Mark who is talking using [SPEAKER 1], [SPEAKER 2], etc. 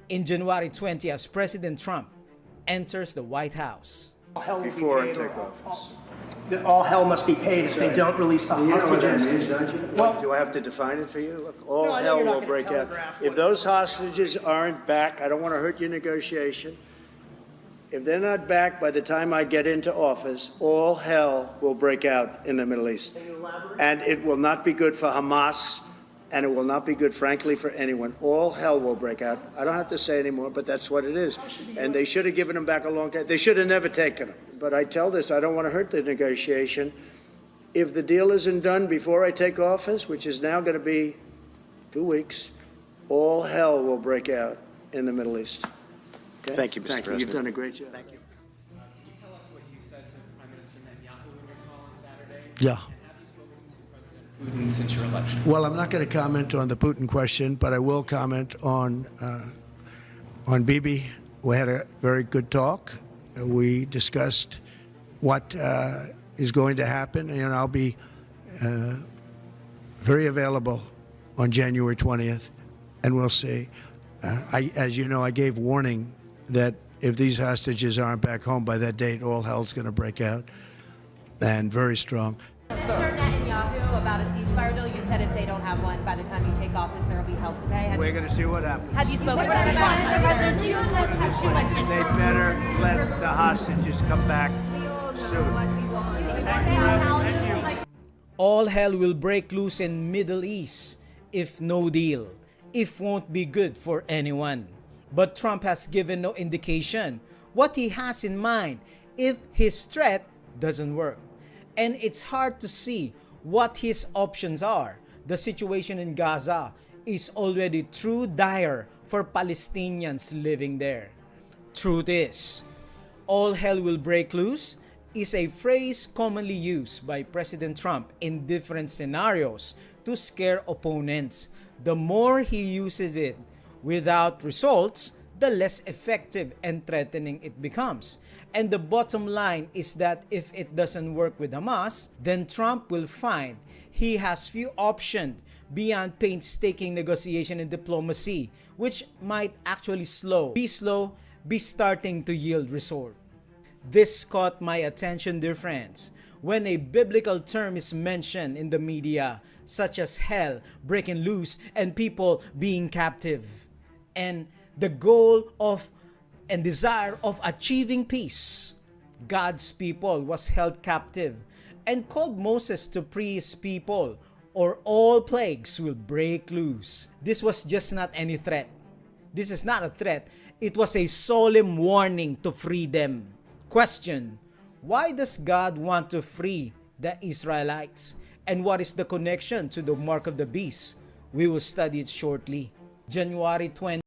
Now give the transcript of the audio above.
[SPEAKER 1] in January 20 as President Trump enters the White House.
[SPEAKER 2] Before I take office.
[SPEAKER 3] All hell must be paid if they don't release the hostages.
[SPEAKER 2] You know what that means, don't you?
[SPEAKER 3] Well-
[SPEAKER 2] Do I have to define it for you? Look, all
[SPEAKER 3] No, I know
[SPEAKER 2] hell
[SPEAKER 3] you're not
[SPEAKER 2] will
[SPEAKER 3] gonna
[SPEAKER 2] break out.
[SPEAKER 3] telegraph
[SPEAKER 2] If
[SPEAKER 3] what-
[SPEAKER 2] those hostages aren't back, I don't want to hurt your negotiation. If they're not back by the time I get into office, all hell will break out in the Middle East.
[SPEAKER 3] Can you elaborate?
[SPEAKER 2] And it will not be good for Hamas, and it will not be good, frankly, for anyone. All hell will break out. I don't have to say anymore, but that's what it is. And they should have given them back a long time. They should have never taken them. But I tell this, I don't want to hurt the negotiation. If the deal isn't done before I take office, which is now going to be 2 weeks, all hell will break out in the Middle East. Okay?
[SPEAKER 4] Thank you, Mr. President.
[SPEAKER 2] You've done a great job.
[SPEAKER 4] Thank you.
[SPEAKER 5] Can you tell us what you said to Prime Minister Netanyahu in your call on Saturday?
[SPEAKER 6] Yeah.
[SPEAKER 5] And have you spoken to President Putin since your election?
[SPEAKER 6] Well, I'm not going to comment on the Putin question, but I will comment on Bibi. We had a very good talk. We discussed what is going to happen, and I'll be very available on January 20th, and we'll see. As you know, I gave warning that if these hostages aren't back home by that date, all hell's going to break out, and very strong.
[SPEAKER 7] Mr. Netanyahu, about a ceasefire deal, you said if they don't have one by the time you take office, there will be hell to pay.
[SPEAKER 2] We're going to see what happens.
[SPEAKER 7] Have you spoken to President? Do you have too much
[SPEAKER 2] They better let the hostages come back soon.
[SPEAKER 1] All hell will break loose in Middle East if no deal. If won't be good for anyone. But Trump has given no indication what he has in mind if his threat doesn't work. And it's hard to see what his options are. The situation in Gaza is already too dire for Palestinians living there. Truth is, all hell will break loose is a phrase commonly used by President Trump in different scenarios to scare opponents. The more he uses it without results, the less effective and threatening it becomes. And the bottom line is that if it doesn't work with Hamas, then Trump will find he has few options beyond painstaking negotiation and diplomacy, which might actually be starting to yield result. This caught my attention, dear friends, when a biblical term is mentioned in the media, such as hell breaking loose and people being captive, and the goal of and desire of achieving peace. God's people was held captive and called Moses to free his people, or all plagues will break loose. This was just not any threat. This is not a threat. It was a solemn warning to free them. Question: why does God want to free the Israelites? And what is the connection to the mark of the beast? We will study it shortly. January 20.